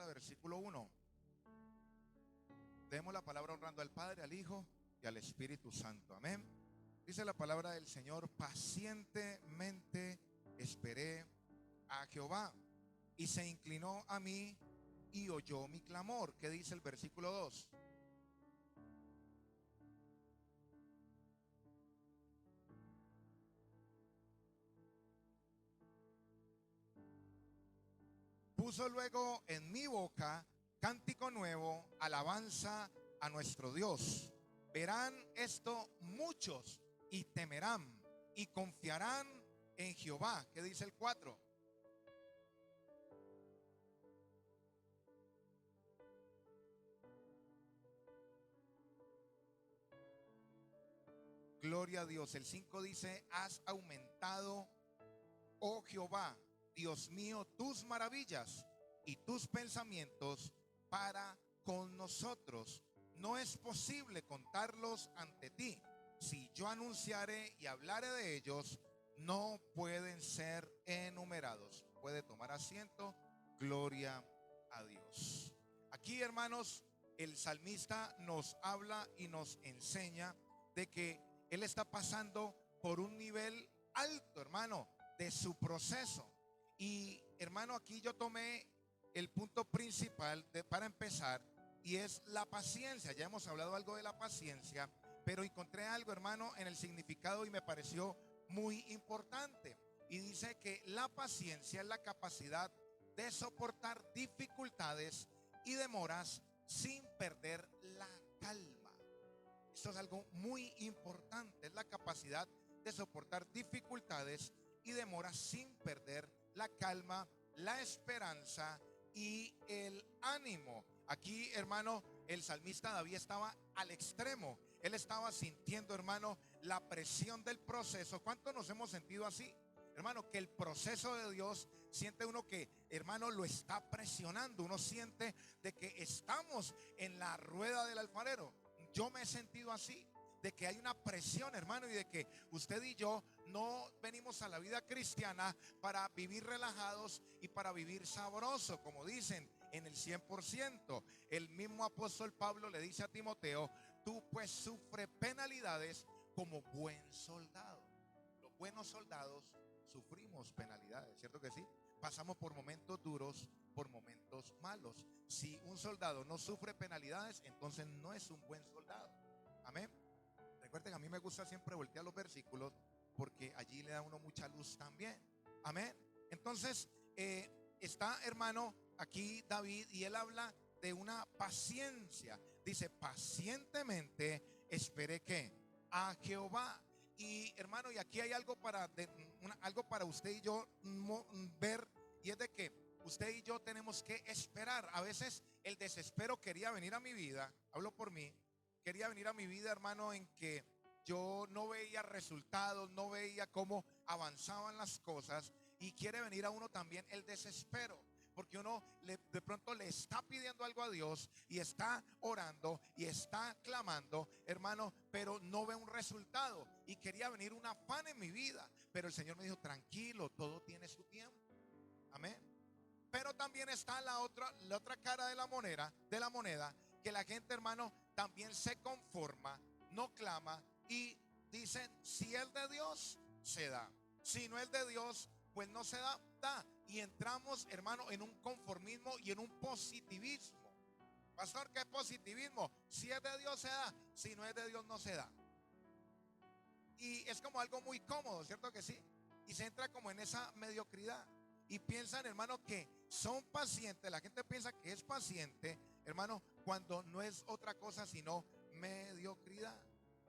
versículo 1. Leemos la palabra honrando al Padre, al Hijo y al Espíritu Santo. Amén. Dice la palabra del Señor: pacientemente esperé a Jehová, y se inclinó a mí y oyó mi clamor. ¿Qué dice el versículo 2? Puso luego en mi boca cántico nuevo, alabanza a nuestro Dios. Verán esto muchos y temerán y confiarán en Jehová. ¿Qué dice el 4? Gloria a Dios. El 5 dice: has aumentado, oh Jehová, Dios mío, tus maravillas y tus pensamientos para con nosotros. No es posible contarlos ante ti. Si yo anunciare y hablare de ellos, no pueden ser enumerados. Puede tomar asiento. Gloria a Dios. Aquí, hermanos, el salmista nos habla y nos enseña de que él está pasando por un nivel alto, hermano, de su proceso. Y hermano, aquí yo tomé el punto principal para empezar, y es la paciencia. Ya hemos hablado algo de la paciencia, pero encontré algo, hermano, en el significado y me pareció muy importante. Y dice que la paciencia es la capacidad de soportar dificultades y demoras sin perder la calma. Esto es algo muy importante, es la capacidad de soportar dificultades y demoras sin perder la calma, la esperanza y el ánimo. Aquí, hermano, el salmista David estaba al extremo. Él estaba sintiendo, hermano, la presión del proceso. ¿Cuántos nos hemos sentido así? Hermano, que el proceso de Dios, siente uno que, hermano, lo está presionando. Uno siente de que estamos en la rueda del alfarero. Yo me he sentido así, de que hay una presión, hermano, y de que usted y yo no venimos a la vida cristiana para vivir relajados y para vivir sabroso, como dicen en el 100%. El mismo apóstol Pablo le dice a Timoteo: tú pues sufre penalidades como buen soldado. Los buenos soldados sufrimos penalidades, ¿cierto que sí? Pasamos por momentos duros, por momentos malos. Si un soldado no sufre penalidades, entonces no es un buen soldado. Amén. Recuerden, a mí me gusta siempre voltear los versículos porque allí le da a uno mucha luz también. Amén. Entonces está, hermano, aquí David, y él habla de una paciencia. Dice: pacientemente esperé que a Jehová. Y hermano, y aquí hay algo algo para usted y yo ver, y es de que usted y yo tenemos que esperar. A veces el desespero quería venir a mi vida, hablo por mí, quería venir a mi vida, hermano, en que yo no veía resultados, no veía cómo avanzaban las cosas, y quiere venir a uno también el desespero. Porque uno de pronto le está pidiendo algo a Dios y está orando y está clamando, hermano, pero no ve un resultado. Y quería venir un afán en mi vida, pero el Señor me dijo: tranquilo, todo tiene su tiempo. Amén. Pero también está la otra cara de la moneda, que la gente, hermano, también se conforma, no clama y dicen: si es de Dios, se da. Si no es de Dios, pues no se da. Y entramos, hermano, en un conformismo y en un positivismo. Pastor, ¿qué positivismo? Si es de Dios, se da. Si no es de Dios, no se da. Y es como algo muy cómodo, ¿cierto que sí? Y se entra como en esa mediocridad. Y piensan, hermano, que son pacientes. La gente piensa que es paciente, hermano, cuando no es otra cosa sino mediocridad.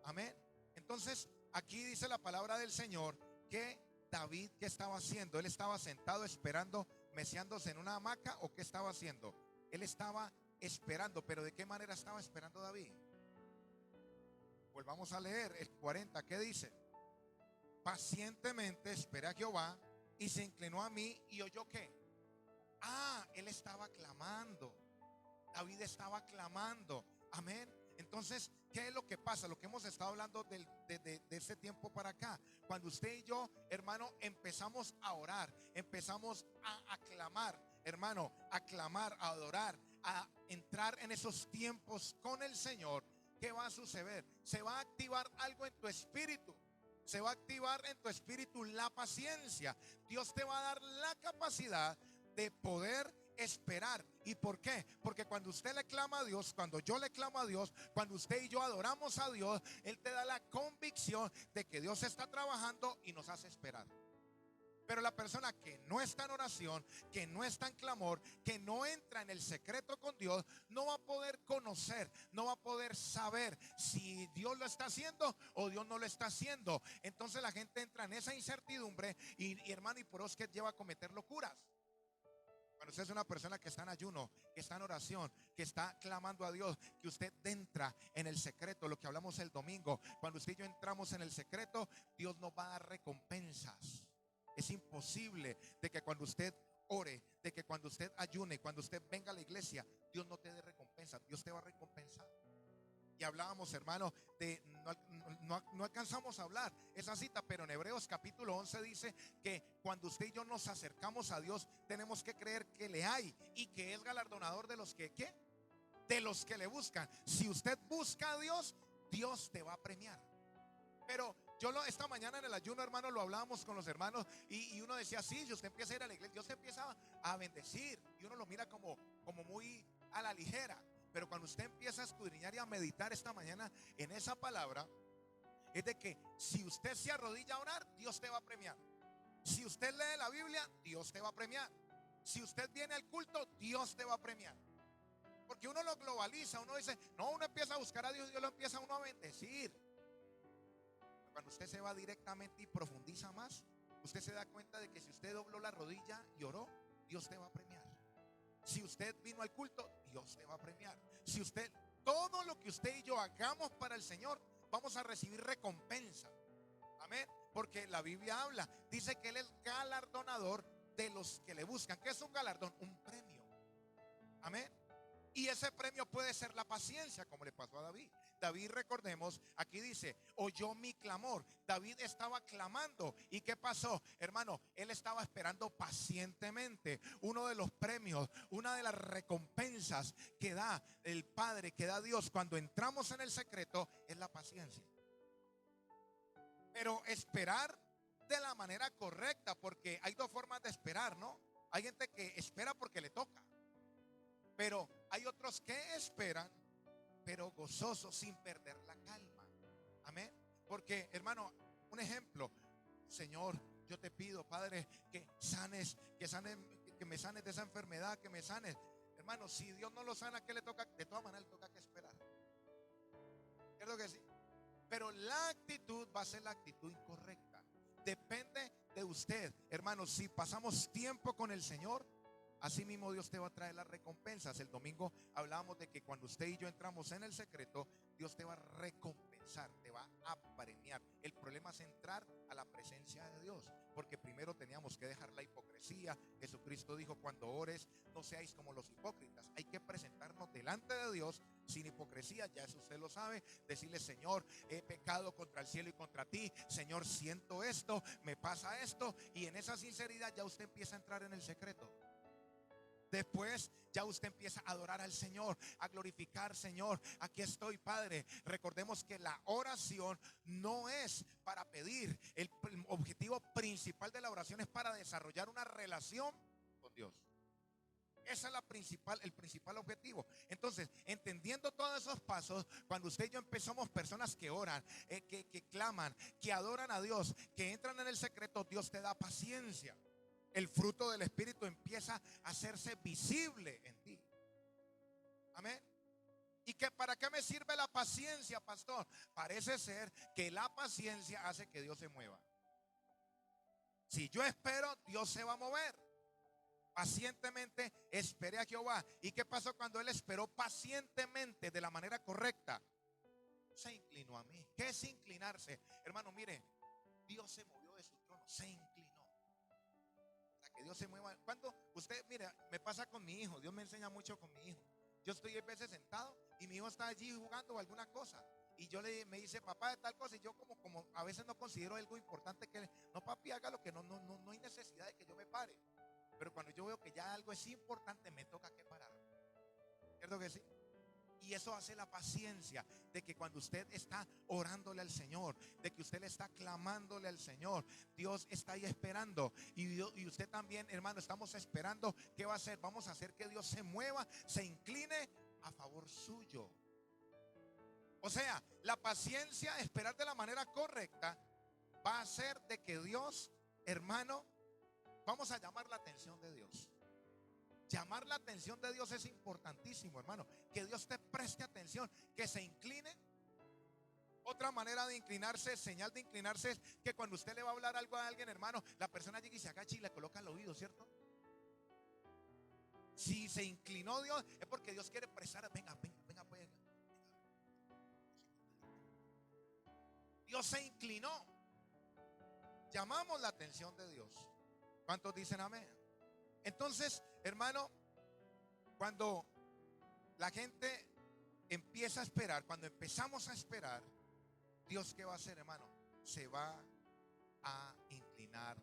Amén. Entonces, aquí dice la palabra del Señor que David, ¿qué estaba haciendo? Él estaba sentado esperando, meciándose en una hamaca, ¿o qué estaba haciendo? Él estaba esperando. Pero ¿de qué manera estaba esperando David? Volvamos a leer el 40. ¿Qué dice? Pacientemente esperé a Jehová, y se inclinó a mí y oyó. ¿Qué? Él estaba clamando. David estaba clamando. Amén. Entonces, ¿qué es lo que pasa? Lo que hemos estado hablando de ese tiempo para acá. Cuando usted y yo, hermano, empezamos a orar, empezamos a clamar, hermano, a clamar, a adorar, a entrar en esos tiempos con el Señor, ¿qué va a suceder? Se va a activar algo en tu espíritu. Se va a activar en tu espíritu la paciencia. Dios te va a dar la capacidad de poder esperar. ¿Y por qué? Porque cuando usted le clama a Dios, cuando yo le clamo a Dios, cuando usted y yo adoramos a Dios, Él te da la convicción de que Dios está trabajando y nos hace esperar. Pero la persona que no está en oración, que no está en clamor, que no entra en el secreto con Dios, no va a poder conocer, no va a poder saber si Dios lo está haciendo o Dios no lo está haciendo. Entonces la gente entra en esa incertidumbre y hermano, y por eso es que lleva a cometer locuras. Cuando usted es una persona que está en ayuno, que está en oración, que está clamando a Dios, que usted entra en el secreto, lo que hablamos el domingo, cuando usted y yo entramos en el secreto, Dios nos va a dar recompensas. Es imposible de que cuando usted ore, de que cuando usted ayune, cuando usted venga a la iglesia, Dios no te dé recompensa. Dios te va a recompensar. Y hablábamos, hermano, de no alcanzamos a hablar esa cita, pero en Hebreos capítulo 11 dice que cuando usted y yo nos acercamos a Dios, tenemos que creer que le hay y que es galardonador de los que, ¿qué? De los que le buscan. Si usted busca a Dios, Dios te va a premiar. Pero esta mañana en el ayuno, hermano, lo hablábamos con los hermanos y uno decía, sí, si usted empieza a ir a la iglesia, Dios te empieza a bendecir y uno lo mira como muy a la ligera. Pero cuando usted empieza a escudriñar y a meditar esta mañana en esa palabra, es de que si usted se arrodilla a orar, Dios te va a premiar. Si usted lee la Biblia, Dios te va a premiar. Si usted viene al culto, Dios te va a premiar. Porque uno lo globaliza, uno dice, no, uno empieza a buscar a Dios, Dios lo empieza uno a bendecir. Cuando usted se va directamente y profundiza más, usted se da cuenta de que si usted dobló la rodilla y oró, Dios te va a premiar. Si usted vino al culto, Dios te va a premiar. Si usted, todo lo que usted y yo hagamos para el Señor, vamos a recibir recompensa. Amén. Porque la Biblia habla, dice que Él es galardonador de los que le buscan. ¿Qué es un galardón? Un premio. Amén. Y ese premio puede ser la paciencia, como le pasó a David. David, recordemos, aquí dice, oyó mi clamor. David estaba clamando. ¿Y qué pasó? Hermano, él estaba esperando pacientemente. Uno de los premios, una de las recompensas que da el Padre, que da Dios cuando entramos en el secreto, es la paciencia. Pero esperar de la manera correcta, porque hay dos formas de esperar, ¿no? Hay gente que espera porque le toca. Pero hay otros que esperan, pero gozosos, sin perder la calma. Amén. Porque, hermano, un ejemplo, Señor, yo te pido, Padre, que me sanes de esa enfermedad, que me sanes. Hermano, si Dios no lo sana, ¿qué le toca? De todas maneras le toca que esperar. ¿Es lo que sí? Pero la actitud va a ser la actitud incorrecta. Depende de usted, hermano. Si pasamos tiempo con el Señor, así mismo Dios te va a traer las recompensas. El domingo hablábamos de que cuando usted y yo entramos en el secreto, Dios te va a recompensar, te va a premiar. El problema es entrar a la presencia de Dios, porque primero teníamos que dejar la hipocresía. Jesucristo dijo, cuando ores, no seáis como los hipócritas. Hay que presentarnos delante de Dios sin hipocresía, ya eso usted lo sabe. Decirle, Señor, he pecado contra el cielo y contra ti. Señor, siento esto, me pasa esto. Y en esa sinceridad ya usted empieza a entrar en el secreto. Después ya usted empieza a adorar al Señor, a glorificar, Señor, aquí estoy, Padre. Recordemos que la oración no es para pedir. El objetivo principal de la oración es para desarrollar una relación con Dios. Ese es el principal objetivo. Entonces, entendiendo todos esos pasos, cuando usted y yo empezamos personas que oran, que claman, que adoran a Dios, que entran en el secreto, Dios te da paciencia. El fruto del Espíritu empieza a hacerse visible en ti. Amén. ¿Y para qué me sirve la paciencia, pastor? Parece ser que la paciencia hace que Dios se mueva. Si yo espero, Dios se va a mover. Pacientemente esperé a Jehová. ¿Y qué pasó cuando él esperó pacientemente de la manera correcta? Se inclinó a mí. ¿Qué es inclinarse? Hermano, mire, Dios se movió de su trono, se inclinó. Que Dios se mueva. Cuando usted, mira, me pasa con mi hijo. Dios me enseña mucho con mi hijo. Yo estoy a veces sentado y mi hijo está allí jugando o alguna cosa. Y me dice, papá, de tal cosa. Y yo como a veces no considero algo importante que no, papi, hágalo, que no hay necesidad de que yo me pare. Pero cuando yo veo que ya algo es importante, me toca que parar. ¿Cierto que sí? Y eso hace la paciencia de que cuando usted está orándole al Señor, de que usted le está clamándole al Señor, Dios está ahí esperando. Y usted también, hermano, estamos esperando. ¿Qué va a hacer? Vamos a hacer que Dios se mueva, se incline a favor suyo. O sea, la paciencia, esperar de la manera correcta, va a hacer de que Dios, hermano, vamos a llamar la atención de Dios. Llamar la atención de Dios es importantísimo, hermano. Que Dios te preste atención, que se incline. Otra manera de inclinarse, señal de inclinarse, es que cuando usted le va a hablar algo a alguien, hermano, la persona llega y se agacha y le coloca el oído, ¿cierto? Si se inclinó Dios, es porque Dios quiere prestar. Venga, pues. Dios se inclinó. Llamamos la atención de Dios. ¿Cuántos dicen amén? Entonces, hermano, cuando la gente empieza a esperar, cuando empezamos a esperar, Dios, ¿qué va a hacer, hermano? Se va a inclinar.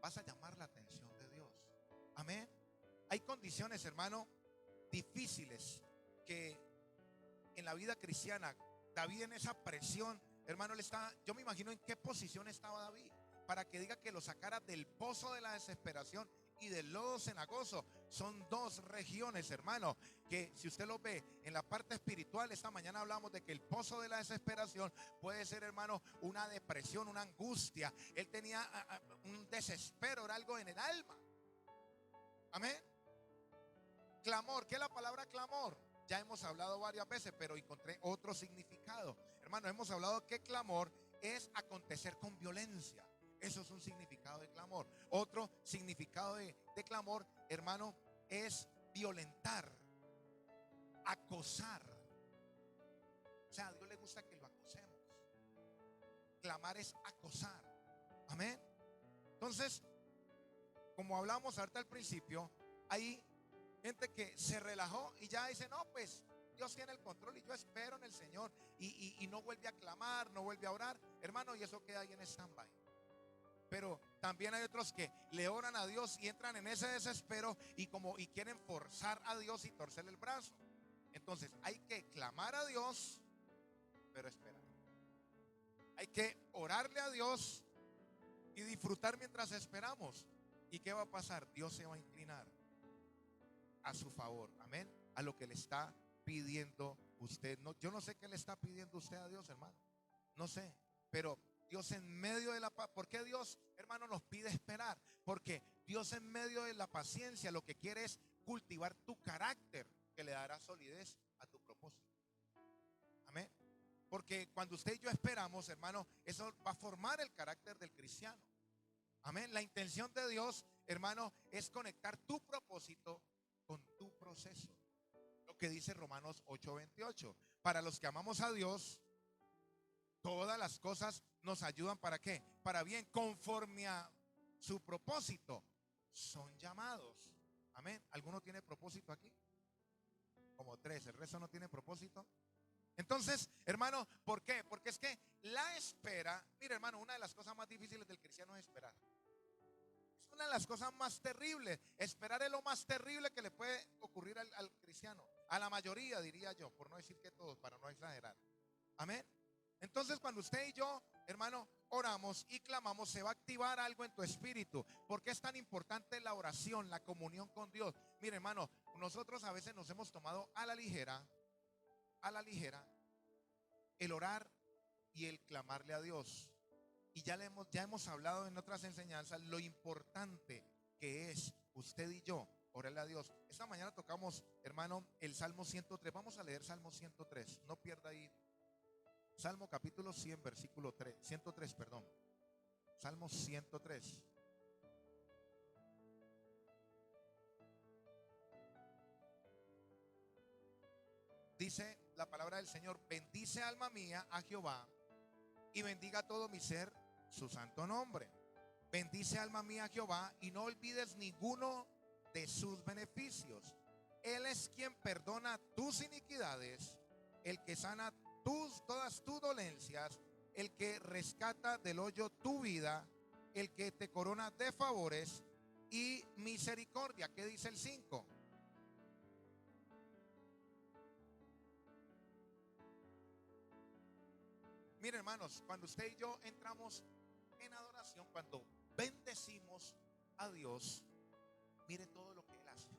Vas a llamar la atención de Dios. Amén. Hay condiciones, hermano, difíciles que en la vida cristiana, David en esa presión, hermano, yo me imagino en qué posición estaba David para que diga que lo sacara del pozo de la desesperación y del lodo cenagoso. Son dos regiones, hermano, que si usted lo ve en la parte espiritual, esta mañana hablamos de que el pozo de la desesperación puede ser, hermano, una depresión, una angustia. Él tenía un desespero, era algo en el alma. Amén. Clamor, ¿qué es la palabra clamor? Ya hemos hablado varias veces, pero encontré otro significado. Hermano, hemos hablado que clamor es acontecer con violencia. Eso es un significado de clamor. Otro significado de clamor, hermano, es violentar, acosar. O sea, a Dios le gusta que lo acosemos. Clamar es acosar. Amén. Entonces, como hablamos ahorita al principio, hay gente que se relajó y ya dice, no, pues Dios tiene el control y yo espero en el Señor. Y no vuelve a clamar, no vuelve a orar, hermano, y eso queda ahí en stand-by. Pero también hay otros que le oran a Dios y entran en ese desespero y quieren forzar a Dios y torcerle el brazo. Entonces hay que clamar a Dios, pero esperar. Hay que orarle a Dios y disfrutar mientras esperamos. ¿Y qué va a pasar? Dios se va a inclinar a su favor, amén, a lo que le está pidiendo usted. No, yo no sé qué le está pidiendo usted a Dios, hermano. No sé, pero Dios en medio de la paz. ¿Por qué Dios, hermano, nos pide esperar? Porque Dios en medio de la paciencia lo que quiere es cultivar tu carácter, que le dará solidez a tu propósito. Amén. Porque cuando usted y yo esperamos, hermano, eso va a formar el carácter del cristiano. Amén. La intención de Dios, hermano, es conectar tu propósito con tu proceso. Lo que dice Romanos 8:28. Para los que amamos a Dios, todas las cosas nos ayudan ¿para qué? Para bien, conforme a su propósito. Son llamados. Amén. ¿Alguno tiene propósito aquí? Como 3, el resto no tiene propósito. Entonces, hermano, ¿por qué? Porque es que la espera, mire, hermano, una de las cosas más difíciles del cristiano es esperar. Es una de las cosas más terribles. Esperar es lo más terrible que le puede ocurrir al cristiano. A la mayoría, diría yo, por no decir que todos, para no exagerar. Amén. Entonces, cuando usted y yo, hermano, oramos y clamamos, se va a activar algo en tu espíritu. ¿Por qué es tan importante la oración, la comunión con Dios? Mire, hermano, nosotros a veces nos hemos tomado a la ligera el orar y el clamarle a Dios. Y ya hemos hablado en otras enseñanzas lo importante que es usted y yo orarle a Dios. Esta mañana tocamos, hermano, el Salmo 103. Vamos a leer Salmo 103. No pierda ahí. Salmo capítulo 100, versículo 3. 103, perdón. Salmo 103. Dice la palabra del Señor: bendice alma mía a Jehová y bendiga todo mi ser su santo nombre. Bendice alma mía a Jehová y no olvides ninguno de sus beneficios. Él es quien perdona tus iniquidades, el que sana todas tus dolencias, el que rescata del hoyo tu vida, el que te corona de favores y misericordia. ¿Qué dice el 5? Mire, hermanos, cuando usted y yo entramos en adoración, cuando bendecimos a Dios, mire todo lo que Él hace.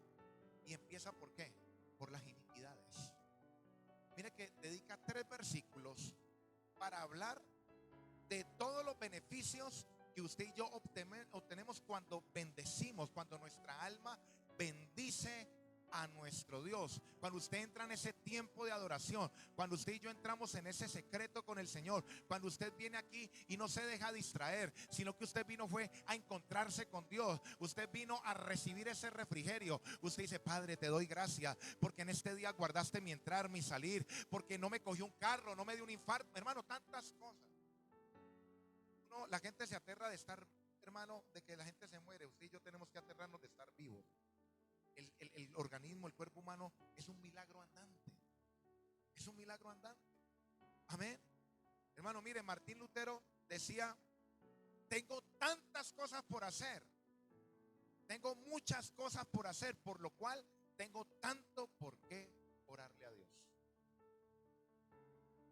Y empieza ¿por qué? Por las iniquidades. Mire que dedica 3 versículos para hablar de todos los beneficios que usted y yo obtenemos cuando bendecimos, cuando nuestra alma bendice a nuestro Dios. Cuando usted entra en ese tiempo de adoración, cuando usted y yo entramos en ese secreto con el Señor, cuando usted viene aquí y no se deja distraer, sino que usted vino fue a encontrarse con Dios, usted vino a recibir ese refrigerio. Usted dice: Padre, te doy gracias porque en este día guardaste mi entrar, mi salir, porque no me cogió un carro, no me dio un infarto, hermano, tantas cosas. No, la gente se aterra de estar, hermano, de que la gente se muere. Usted y yo tenemos que aterrarnos de estar vivos. El organismo, el cuerpo humano es un milagro andante. Es un milagro andante. Amén. Hermano, mire, Martín Lutero decía: tengo tantas cosas por hacer, tengo muchas cosas por hacer, por lo cual tengo tanto por qué orarle a Dios.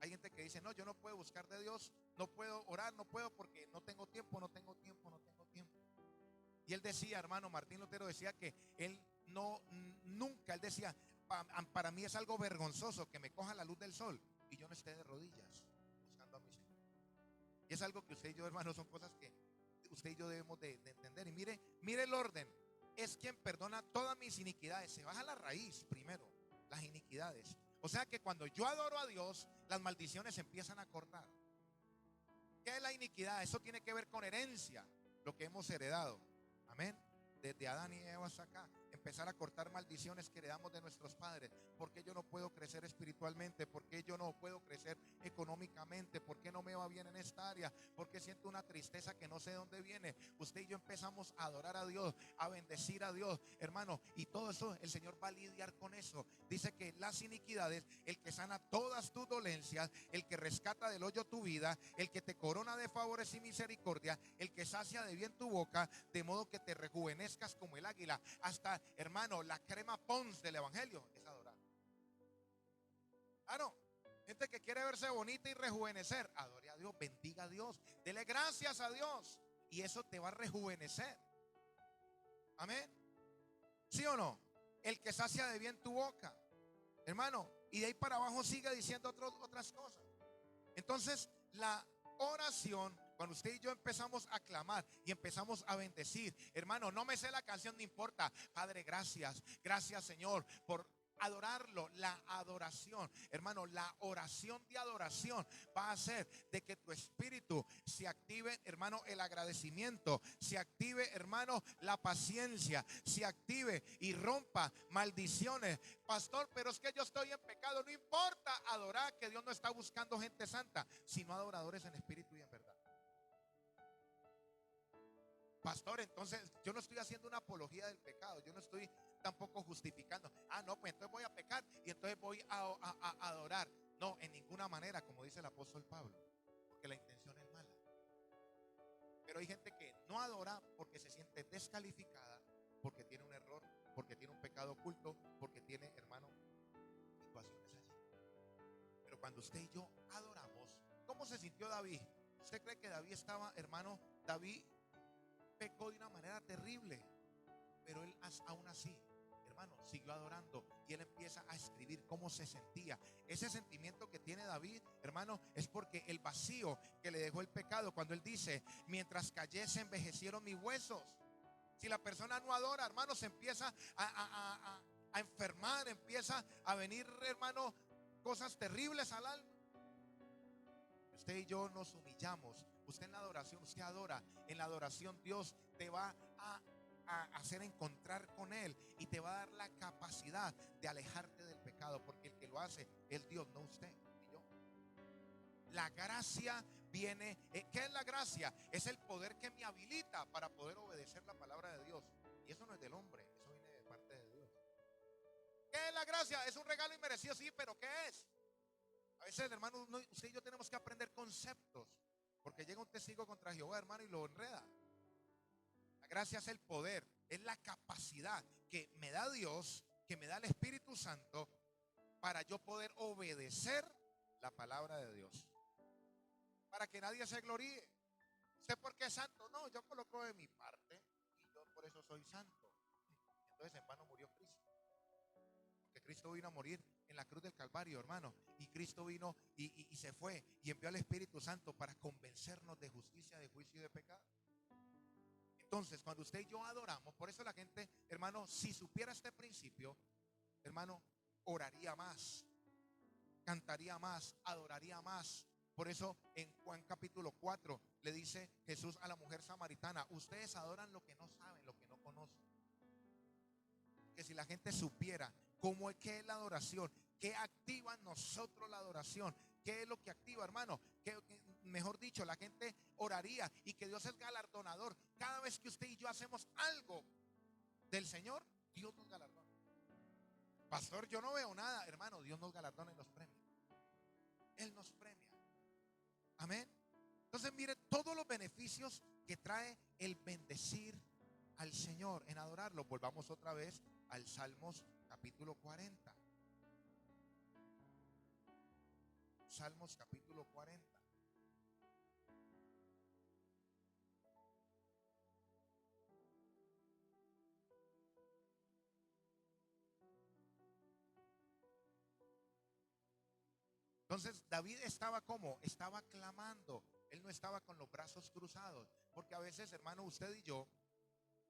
Hay gente que dice: no, yo no puedo buscar de Dios, no puedo orar, no puedo porque no tengo tiempo, no tengo tiempo, no tengo tiempo. Y él decía, hermano, Martín Lutero decía que él nunca, él decía: para mí es algo vergonzoso que me coja la luz del sol y yo no esté de rodillas buscando a mi Señor. Y es algo que usted y yo, hermano, son cosas que usted y yo debemos de entender. Y mire el orden: es quien perdona todas mis iniquidades. Se baja la raíz primero, las iniquidades. O sea que cuando yo adoro a Dios, las maldiciones empiezan a cortar. ¿Qué es la iniquidad? Eso tiene que ver con herencia, lo que hemos heredado. Amén. Desde Adán y Eva hasta acá, empezar a cortar maldiciones que heredamos de nuestros padres. ¿Por qué yo no puedo crecer espiritualmente? ¿Por qué yo no puedo crecer económicamente? ¿Por qué no me va bien en esta área? ¿Por qué siento una tristeza que no sé de dónde viene? Usted y yo empezamos a adorar a Dios, a bendecir a Dios, hermano, y todo eso el Señor va a lidiar con eso. Dice que las iniquidades, el que sana todas tus dolencias, el que rescata del hoyo tu vida, el que te corona de favores y misericordia, el que sacia de bien tu boca, de modo que te rejuvenezcas como el águila. Hasta, hermano, la crema Pons del evangelio es adorar. Ah, no. Gente que quiere verse bonita y rejuvenecer, adore a Dios, bendiga a Dios, dele gracias a Dios, y eso te va a rejuvenecer. Amén. ¿Sí o no? El que sacia de bien tu boca, hermano, y de ahí para abajo sigue diciendo otras cosas. Entonces, la oración, cuando usted y yo empezamos a clamar y empezamos a bendecir, hermano, no me sé la canción, no importa. Padre, gracias, gracias, Señor, por adorarlo. La adoración, hermano, la oración de adoración va a hacer de que tu espíritu se active, hermano, el agradecimiento, se active, hermano, la paciencia, se active y rompa maldiciones. Pastor, pero es que yo estoy en pecado. No importa, adorar, que Dios no está buscando gente santa, sino adoradores en espíritu y en verdad. Pastor, entonces yo no estoy haciendo una apología del pecado, yo no estoy tampoco justificando. Ah, no, pues entonces voy a pecar y entonces voy a adorar. No, en ninguna manera, como dice el apóstol Pablo, porque la intención es mala. Pero hay gente que no adora porque se siente descalificada, porque tiene un error, porque tiene un pecado oculto, porque tiene, hermano, situaciones allí. Pero cuando usted y yo adoramos, ¿cómo se sintió David? ¿Usted cree que David estaba, hermano? David pecó de una manera terrible, pero él aún así, hermano, siguió adorando, y él empieza a escribir cómo se sentía. Ese sentimiento que tiene David, hermano, es porque el vacío que le dejó el pecado, cuando él dice: mientras callé se envejecieron mis huesos. Si la persona no adora, hermano, se empieza a enfermar, empieza a venir, hermano, cosas terribles al alma. Usted y yo nos humillamos. Usted en la adoración, usted adora. En la adoración Dios te va a hacer encontrar con Él, y te va a dar la capacidad de alejarte del pecado, porque el que lo hace es Dios, no usted ni yo. La gracia viene. ¿Qué es la gracia? Es el poder que me habilita para poder obedecer la palabra de Dios. Y eso no es del hombre, eso viene de parte de Dios. ¿Qué es la gracia? Es un regalo inmerecido, sí, pero ¿qué es? A veces, hermano, usted y yo tenemos que aprender conceptos, porque llega un testigo contra Jehová, hermano, y lo enreda. La gracia es el poder. Es la capacidad que me da Dios, que me da el Espíritu Santo, para yo poder obedecer la palabra de Dios. Para que nadie se gloríe. ¿Usted por qué es santo? No, yo coloco de mi parte y yo por eso soy santo. Entonces en vano murió Cristo. Porque Cristo vino a morir en la cruz del Calvario, hermano. Y Cristo vino y se fue y envió al Espíritu Santo para convencernos de justicia, de juicio y de pecado. Entonces, cuando usted y yo adoramos, por eso la gente, hermano, si supiera este principio, hermano, oraría más, cantaría más, adoraría más. Por eso en Juan capítulo 4 le dice Jesús a la mujer samaritana: ustedes adoran lo que no saben, lo que no conocen. Que si la gente supiera cómo es que es la adoración, qué activa en nosotros la adoración, qué es lo que activa, hermano, mejor dicho, la gente oraría y que Dios es galardonador. Cada vez que usted y yo hacemos algo del Señor, Dios nos galardona. Pastor, yo no veo nada, hermano, Dios nos galardona y nos premia. Él nos premia. Amén. Entonces mire todos los beneficios que trae el bendecir al Señor, en adorarlo. Volvamos otra vez al Salmos capítulo 40. Salmos capítulo 40. Entonces David estaba como, estaba clamando. Él no estaba con los brazos cruzados. Porque a veces, hermano, usted y yo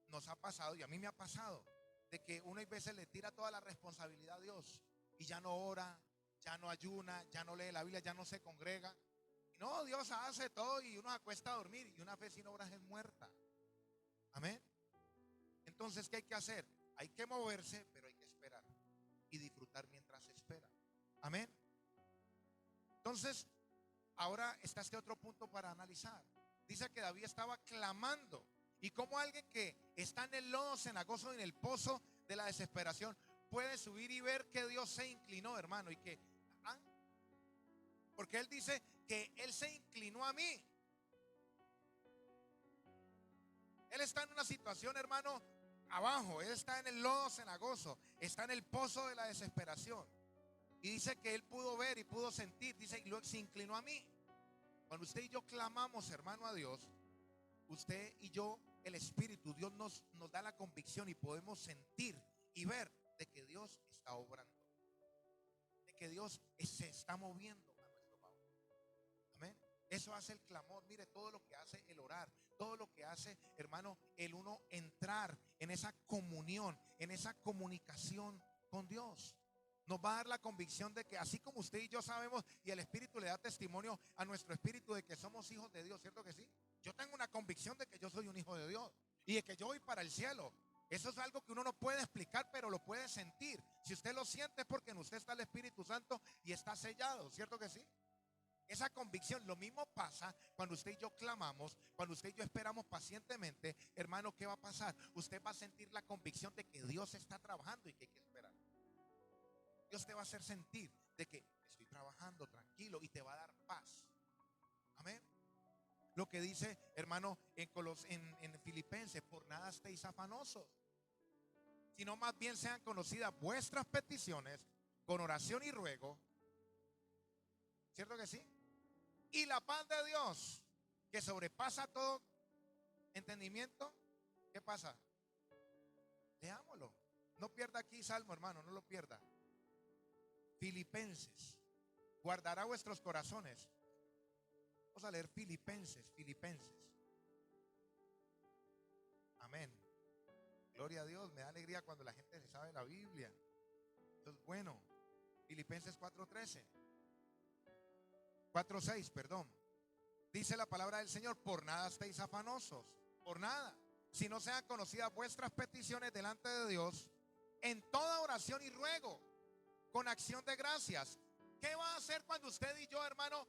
nos ha pasado, y a mí me ha pasado, de que uno a veces le tira toda la responsabilidad a Dios y ya no ora, ya no ayuna, ya no lee la Biblia, ya no se congrega. Y no, Dios hace todo y uno se acuesta a dormir y una fe sin obras es muerta. Amén. Entonces, ¿qué hay que hacer? Hay que moverse, pero hay que esperar y disfrutar mientras se espera. Amén. Entonces, ahora está este otro punto para analizar. Dice que David estaba clamando. Y como alguien que está en el lodo cenagoso, en el pozo de la desesperación, puede subir y ver que Dios se inclinó, hermano. Y que, porque él dice que él se inclinó a mí. Él está en una situación, hermano, abajo. Él está en el lodo cenagoso, está en el pozo de la desesperación. Y dice que él pudo ver y pudo sentir. Dice, y luego se inclinó a mí. Cuando usted y yo clamamos, hermano, a Dios, usted y yo, el Espíritu, Dios nos da la convicción y podemos sentir y ver de que Dios está obrando, de que Dios se está moviendo a nuestro favor. Amén. Eso hace el clamor. Mire todo lo que hace el orar, todo lo que hace, hermano, el uno entrar en esa comunión, en esa comunicación con Dios. Nos va a dar la convicción de que así como usted y yo sabemos, y el Espíritu le da testimonio a nuestro espíritu de que somos hijos de Dios, ¿cierto que sí? Yo tengo una convicción de que yo soy un hijo de Dios y de que yo voy para el cielo. Eso es algo que uno no puede explicar, pero lo puede sentir. Si usted lo siente es porque en usted está el Espíritu Santo y está sellado, ¿cierto que sí? Esa convicción, lo mismo pasa cuando usted y yo clamamos, cuando usted y yo esperamos pacientemente, hermano, ¿qué va a pasar? Usted va a sentir la convicción de que Dios está trabajando y que hay que esperar. Dios te va a hacer sentir de que estoy trabajando tranquilo y te va a dar paz. Amén. Lo que dice, hermano, en Filipenses: por nada estéis afanosos, sino más bien sean conocidas vuestras peticiones con oración y ruego. ¿Cierto que sí? Y la paz de Dios, que sobrepasa todo entendimiento, ¿qué pasa? Leámoslo. No pierda aquí Salmo, hermano, no lo pierda. Filipenses: guardará vuestros corazones. Vamos a leer Filipenses. Amén. Gloria a Dios. Me da alegría cuando la gente se sabe la Biblia. Eso es bueno. Filipenses 4:13. 4:6, perdón. Dice la palabra del Señor: por nada estéis afanosos, por nada, si no sean conocidas vuestras peticiones delante de Dios en toda oración y ruego, con acción de gracias. ¿Qué va a hacer cuando usted y yo, hermano,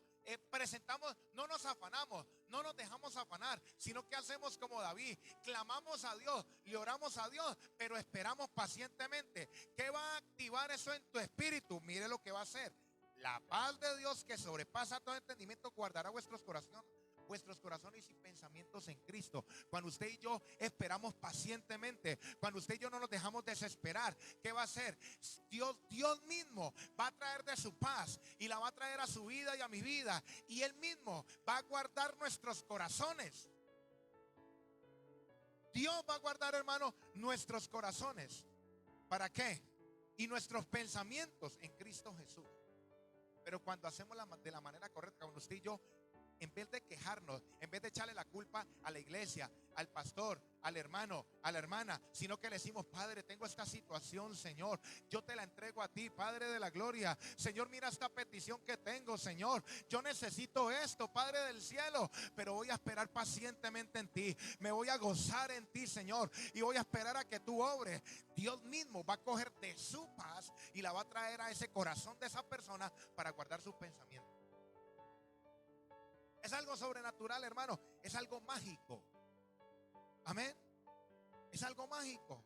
presentamos? No nos afanamos, no nos dejamos afanar, sino que hacemos como David: clamamos a Dios, le oramos a Dios, pero esperamos pacientemente. ¿Qué va a activar eso en tu espíritu? Mire lo que va a hacer. La paz de Dios, que sobrepasa todo entendimiento, guardará vuestros corazones vuestros corazones y pensamientos en Cristo. Cuando usted y yo esperamos pacientemente, cuando usted y yo no nos dejamos desesperar, ¿qué va a hacer? Dios mismo va a traer de su paz y la va a traer a su vida y a mi vida, y Él mismo va a guardar nuestros corazones. Dios va a guardar, hermano, nuestros corazones. ¿Para qué? Y nuestros pensamientos en Cristo Jesús. Pero cuando hacemos de la manera correcta, cuando usted y yo, en vez de quejarnos, en vez de echarle la culpa a la iglesia, al pastor, al hermano, a la hermana, sino que le decimos: Padre, tengo esta situación, Señor, yo te la entrego a ti, Padre de la gloria. Señor, mira esta petición que tengo, Señor, yo necesito esto, Padre del cielo, pero voy a esperar pacientemente en ti, me voy a gozar en ti, Señor, y voy a esperar a que tú obres. Dios mismo va a coger de su paz y la va a traer a ese corazón de esa persona para guardar sus pensamientos. Es algo sobrenatural, hermano. Es algo mágico. Amén. Es algo mágico.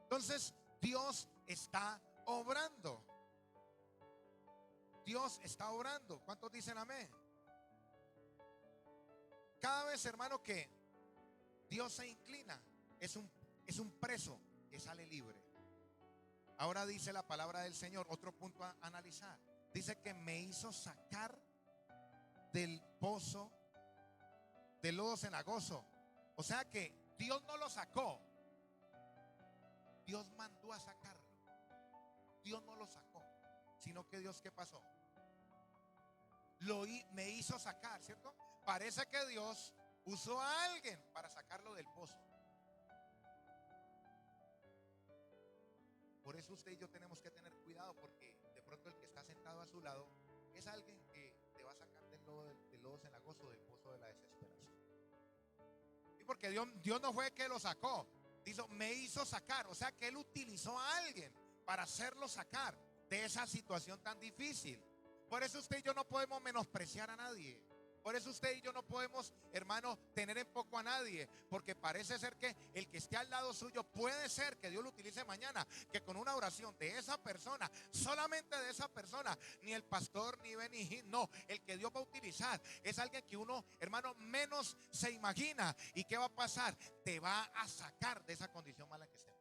Entonces, Dios está obrando. Dios está obrando. ¿Cuántos dicen amén? Cada vez, hermano, que Dios se inclina, es un preso que sale libre. Ahora dice la palabra del Señor, otro punto a analizar. Dice que me hizo sacar del pozo del lodo cenagoso. O sea que Dios no lo sacó, Dios mandó a sacarlo. Dios no lo sacó, sino que Dios, ¿qué pasó? Me hizo sacar, ¿cierto? Parece que Dios usó a alguien para sacarlo del pozo. Por eso usted y yo tenemos que tener cuidado, porque de pronto el que está sentado a su lado es alguien que te va a sacar del lodo cenagoso, del pozo de la desesperación. Y porque Dios no fue que lo sacó, dijo, me hizo sacar. O sea que Él utilizó a alguien para hacerlo sacar de esa situación tan difícil. Por eso usted y yo no podemos menospreciar a nadie. Por eso usted y yo no podemos, hermano, tener en poco a nadie, porque parece ser que el que esté al lado suyo, puede ser que Dios lo utilice mañana, que con una oración de esa persona, solamente de esa persona, ni el pastor ni Benny, no, el que Dios va a utilizar es alguien que uno, hermano, menos se imagina. ¿Y qué va a pasar? Te va a sacar de esa condición mala que esté.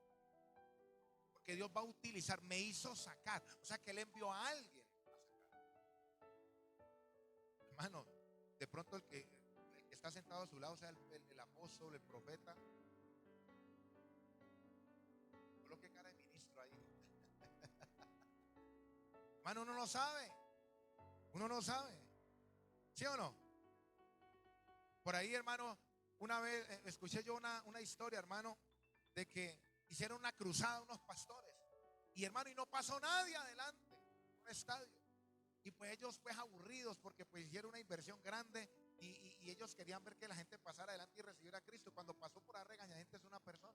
Porque Dios va a utilizar, me hizo sacar, o sea que Él envió a alguien a sacar. Hermano, de pronto el que está sentado a su lado sea el apóstol, el profeta. Coloque cara de ministro ahí. Hermano, uno no sabe. Uno no sabe. ¿Sí o no? Por ahí, hermano, una vez escuché yo una historia, hermano, de que hicieron una cruzada unos pastores. Y hermano, y no pasó nadie adelante. Un estadio. Y pues ellos pues aburridos porque pues hicieron una inversión grande y ellos querían ver que la gente pasara adelante y recibiera a Cristo. Cuando pasó por la regañadientes es una persona.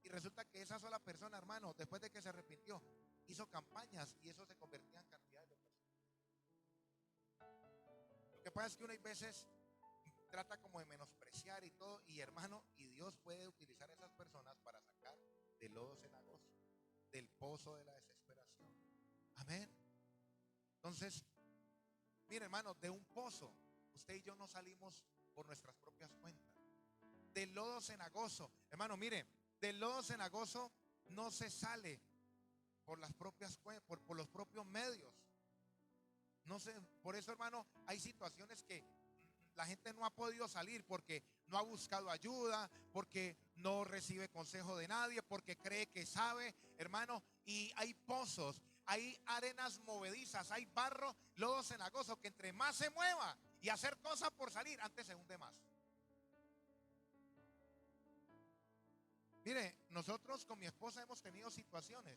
Y resulta que esa sola persona, hermano, después de que se arrepintió, hizo campañas y eso se convertía en cantidades de personas. Lo que pasa es que uno hay veces trata como de menospreciar y todo, y hermano, y Dios puede utilizar a esas personas para sacar del lodo cenagoso, del pozo de la desesperación. Amén. Entonces, mire, hermano, de un pozo usted y yo no salimos por nuestras propias cuentas. Del lodo cenagoso, hermano, mire, del lodo cenagoso no se sale por las propias por los propios medios. No sé, por eso, hermano, hay situaciones que la gente no ha podido salir porque no ha buscado ayuda, porque no recibe consejo de nadie, porque cree que sabe, hermano, y hay pozos, hay arenas movedizas, hay barro, lodo cenagoso, que entre más se mueva y hacer cosas por salir, antes se hunde más. Mire, nosotros con mi esposa hemos tenido situaciones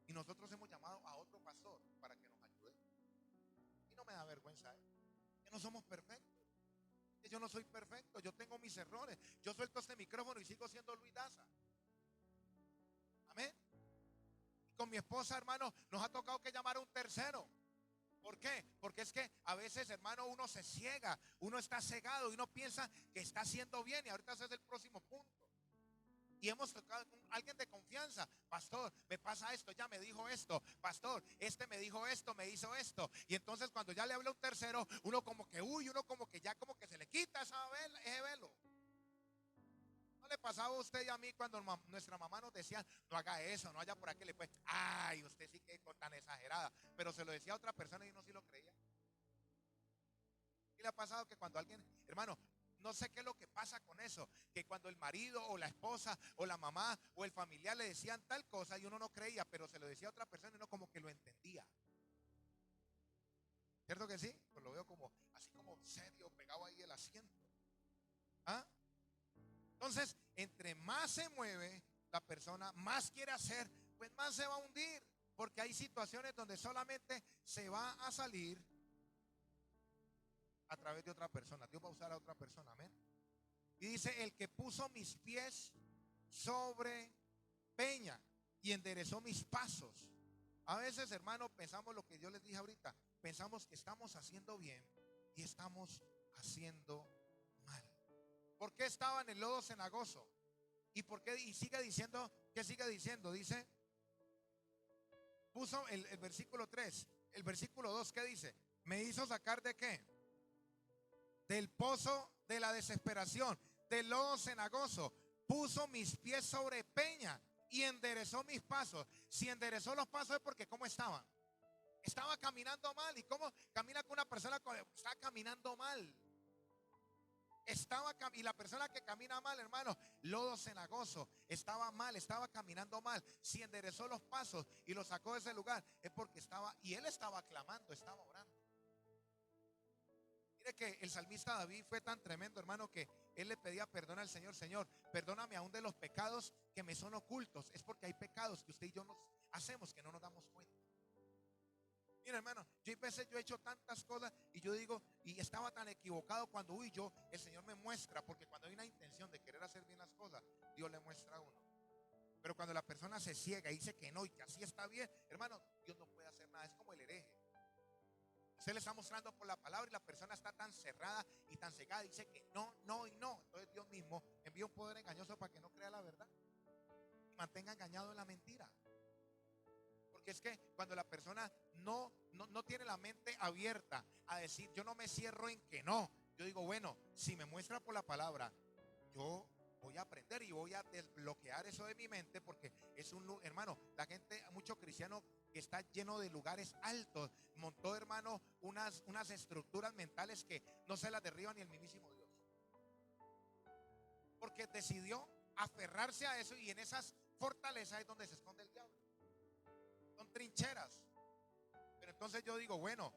y nosotros hemos llamado a otro pastor para que nos ayude. Y no me da vergüenza, que no somos perfectos. Que yo no soy perfecto, yo tengo mis errores. Yo suelto este micrófono y sigo siendo Luis Daza. Amén. Y con mi esposa, hermano, nos ha tocado que llamar a un tercero. ¿Por qué? Porque es que a veces, hermano, uno se ciega, uno está cegado y uno piensa que está haciendo bien. Y ahorita ese es el próximo punto. Y hemos tocado con alguien de confianza. Pastor, me pasa esto, ya me dijo esto. Pastor, este me dijo esto, me hizo esto. Y entonces cuando ya le habla un tercero, uno como que huye, uno como que ya como que se le quita ese velo. ¿No le pasaba a usted y a mí cuando nuestra mamá nos decía, no haga eso, no vaya por aquí? Le pues, ay, usted sí que tan exagerada. Pero se lo decía a otra persona y uno sí lo creía. ¿Qué le ha pasado que cuando alguien, hermano, no sé qué es lo que pasa con eso, que cuando el marido o la esposa o la mamá o el familiar le decían tal cosa y uno no creía, pero se lo decía a otra persona y uno como que lo entendía? ¿Cierto que sí? Pues lo veo como así como serio, pegado ahí el asiento. ¿Ah? Entonces, entre más se mueve la persona, más quiere hacer, pues más se va a hundir, porque hay situaciones donde solamente se va a salir a través de otra persona. Dios va a usar a otra persona, amén. Y dice, el que puso mis pies sobre peña y enderezó mis pasos. A veces, hermano, pensamos lo que yo les dije ahorita, pensamos que estamos haciendo bien y estamos haciendo mal. ¿Por qué estaba en el lodo cenagoso? ¿Y por qué? Y sigue diciendo, ¿qué sigue diciendo? Dice, puso el versículo 3, el versículo 2, ¿qué dice? Me hizo sacar ¿de qué? Del pozo de la desesperación, del lodo cenagoso. Puso mis pies sobre peña y enderezó mis pasos. Si enderezó los pasos es porque ¿cómo estaban? Estaba caminando mal. ¿Y cómo camina con una persona que está caminando mal? Y la persona que camina mal, hermano, lodo cenagoso, estaba mal, estaba caminando mal. Si enderezó los pasos y lo sacó de ese lugar, es porque y él estaba clamando, estaba orando. Mire que el salmista David fue tan tremendo, hermano, que él le pedía perdón al Señor. Señor, perdóname aún de los pecados que me son ocultos. Es porque hay pecados que usted y yo nos hacemos que no nos damos cuenta. Mira, hermano, yo he hecho tantas cosas y yo digo, y estaba tan equivocado cuando el Señor me muestra, porque cuando hay una intención de querer hacer bien las cosas, Dios le muestra a uno. Pero cuando la persona se ciega y dice que no y que así está bien, hermano, Dios no puede hacer nada. Es como el hereje. Usted le está mostrando por la palabra y la persona está tan cerrada y tan cegada, dice que no, no y no. Entonces Dios mismo envía un poder engañoso para que no crea la verdad y mantenga engañado en la mentira. Porque es que cuando la persona no tiene la mente abierta a decir, yo no me cierro en que no. Yo digo, bueno, si me muestra por la palabra, yo voy a aprender y voy a desbloquear eso de mi mente, porque es hermano, la gente, muchos cristianos que está lleno de lugares altos, montó, hermano, unas estructuras mentales que no se las derriba ni el mismísimo Dios. Porque decidió aferrarse a eso, y en esas fortalezas es donde se esconde el diablo. Son trincheras. Pero entonces yo digo, bueno,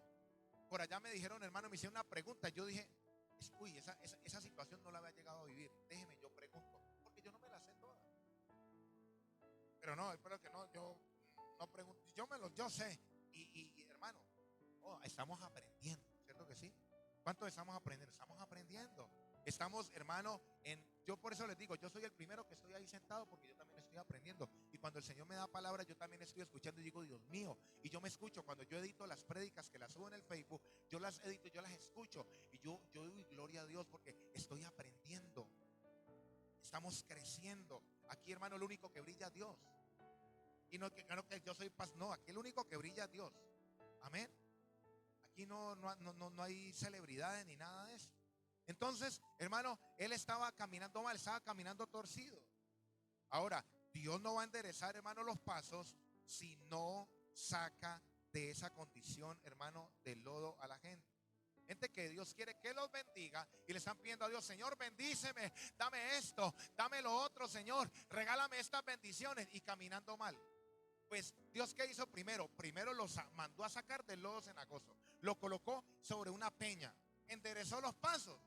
por allá me dijeron, hermano, me hicieron una pregunta. Yo dije, uy, esa situación no la había llegado a vivir. Déjeme, yo pregunto, porque yo no me la sé toda. Pero no, espero que no, yo no pregunto. Yo sé. Y hermano, estamos aprendiendo, ¿cierto que sí? ¿Cuántos estamos aprendiendo? Estamos aprendiendo. Estamos, hermano, yo por eso les digo, yo soy el primero que estoy ahí sentado, porque yo también estoy aprendiendo. Y cuando el Señor me da palabra, yo también estoy escuchando y digo, Dios mío. Y yo me escucho cuando yo edito las prédicas que las subo en el Facebook, yo las edito, yo las escucho. Y yo doy gloria a Dios porque estoy aprendiendo. Estamos creciendo. Aquí, hermano, el único que brilla es Dios. Y no que yo soy paz, no, aquí el único que brilla es Dios. Amén. Aquí no hay celebridades ni nada de eso. Entonces, hermano, él estaba caminando mal, estaba caminando torcido. Ahora, Dios no va a enderezar, hermano, los pasos si no saca de esa condición, hermano, del lodo a la gente. Gente que Dios quiere que los bendiga y le están pidiendo a Dios, Señor, bendíceme, dame esto, dame lo otro, Señor, regálame estas bendiciones, y caminando mal. Pues Dios, ¿qué hizo primero? Primero los mandó a sacar del lodo cenagoso, lo colocó sobre una peña, enderezó los pasos.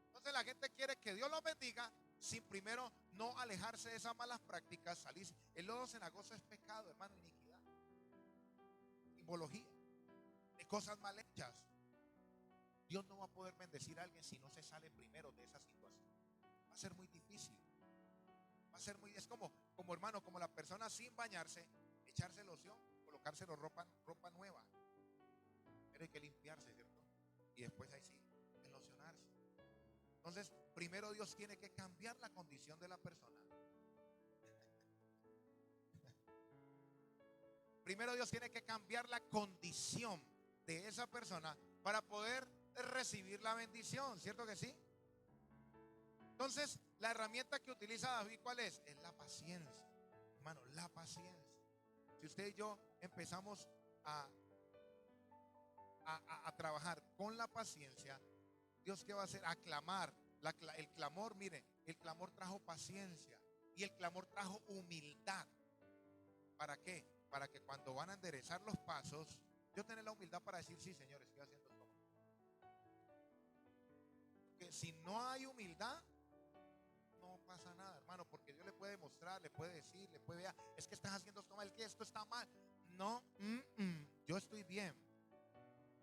Entonces la gente quiere que Dios los bendiga sin primero no alejarse de esas malas prácticas, salir. El lodo cenagoso es pecado, hermano, iniquidad, simbología de cosas mal hechas. Dios no va a poder bendecir a alguien si no se sale primero de esa situación. Va a ser muy difícil. Va a ser es como hermano, como la persona sin bañarse, echarse loción, colocárselo ropa nueva. Pero hay que limpiarse, ¿cierto? Y después ahí sí, enlocionarse. Entonces, primero Dios tiene que cambiar la condición de la persona. Primero Dios tiene que cambiar la condición de esa persona para poder recibir la bendición, ¿cierto que sí? Entonces, la herramienta que utiliza David, ¿cuál es? Es la paciencia, hermano, la paciencia. Si usted y yo empezamos a trabajar con la paciencia, Dios, ¿qué va a hacer? A clamar. El clamor, mire, el clamor trajo paciencia y el clamor trajo humildad. ¿Para qué? Para que cuando van a enderezar los pasos, yo tener la humildad para decir, sí, Señor, estoy haciendo esto. Que si no hay humildad, no pasa nada, hermano, porque Dios le puede mostrar, le puede decir, le puede ver, es que estás haciendo esto mal, que esto está mal. No, yo estoy bien.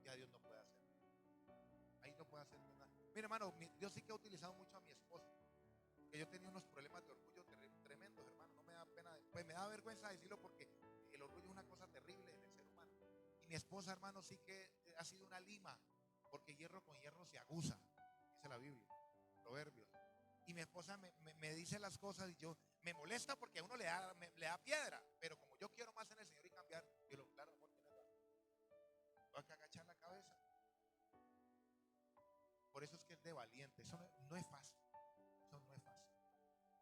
Y a Dios no puede hacer. Ahí no puede hacer nada. Mire, hermano, Dios sí que ha utilizado mucho a mi esposa. Que yo tenía unos problemas de orgullo tremendos, hermano. No me da pena, pues me da vergüenza decirlo porque el orgullo es una cosa terrible en el ser humano. Y mi esposa, hermano, sí que ha sido una lima, porque hierro con hierro se aguza, dice la Biblia, Proverbios. Y mi esposa me dice las cosas y yo me molesta porque a uno le da piedra, pero como yo quiero más en el Señor y cambiar, yo lo, claro, amor, tienes razón. Tengo que agachar la cabeza. Por eso es que es de valiente. Eso no es fácil. Eso no es fácil.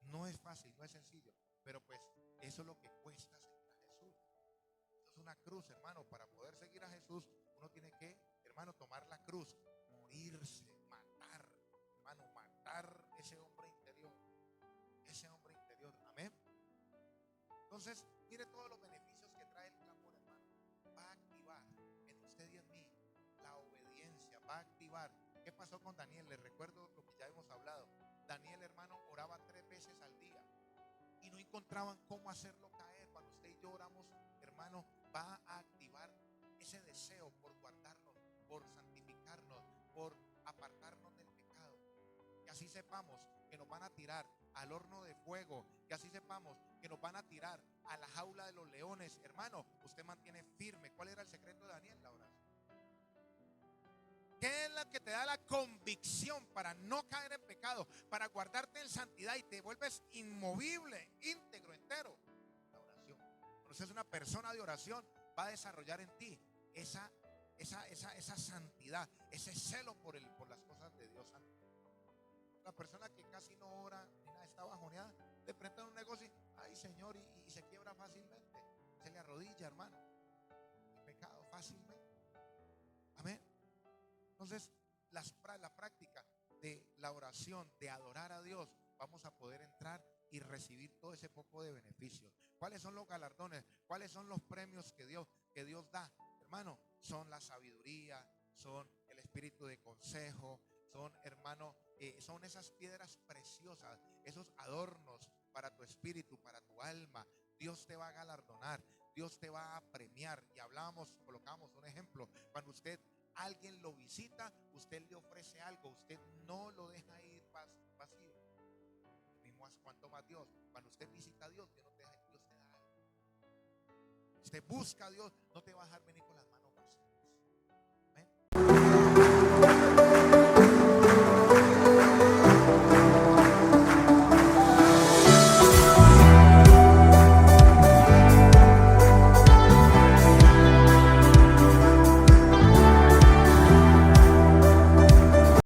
No es fácil, no es sencillo. Pero pues eso es lo que cuesta seguir a Jesús. Eso es una cruz, hermano. Para poder seguir a Jesús, uno tiene que, hermano, tomar la cruz, morirse, matar, hermano, matar ese hombre interior. Ese hombre interior. Amén. Entonces, mire todos los beneficios que trae el clamor, hermano. Va a activar en usted y en mí la obediencia. Va a activar. ¿Qué pasó con Daniel? Les recuerdo lo que ya hemos hablado. Daniel, hermano, oraba 3 veces al día y no encontraban cómo hacerlo caer. Cuando usted y yo oramos, hermano, va a activar ese deseo por guardarnos, por santificarnos, por apartarnos del pecado. Que así sepamos que nos van a tirar al horno de fuego, que así sepamos que nos van a tirar a la jaula de los leones. Hermano, usted mantiene firme. ¿Cuál era el secreto de Daniel? La oración. ¿Qué es lo que te da la convicción para no caer en pecado, para guardarte en santidad y te vuelves inmovible, íntegro, entero? La oración. Entonces una persona de oración va a desarrollar en ti esa santidad, ese celo por las cosas de Dios santo. La persona que casi no ora ni nada, está bajoneada, de frente a un negocio y, ay, Señor, y se quiebra fácilmente, se le arrodilla, hermano, el pecado fácilmente. Amén. Entonces, la práctica de la oración, de adorar a Dios, vamos a poder entrar y recibir todo ese poco de beneficios. ¿Cuáles son los galardones? ¿Cuáles son los premios que Dios da? Hermano, son la sabiduría, son el espíritu de consejo, son, hermano, son esas piedras preciosas, esos adornos para tu espíritu, para tu alma. Dios te va a galardonar, Dios te va a premiar. Y colocamos un ejemplo. Cuando alguien lo visita, usted le ofrece algo, usted no lo deja ir vacío. Mismo cuanto más Dios, cuando usted visita a Dios, Dios te da algo. Usted busca a Dios, no te va a dejar venir con las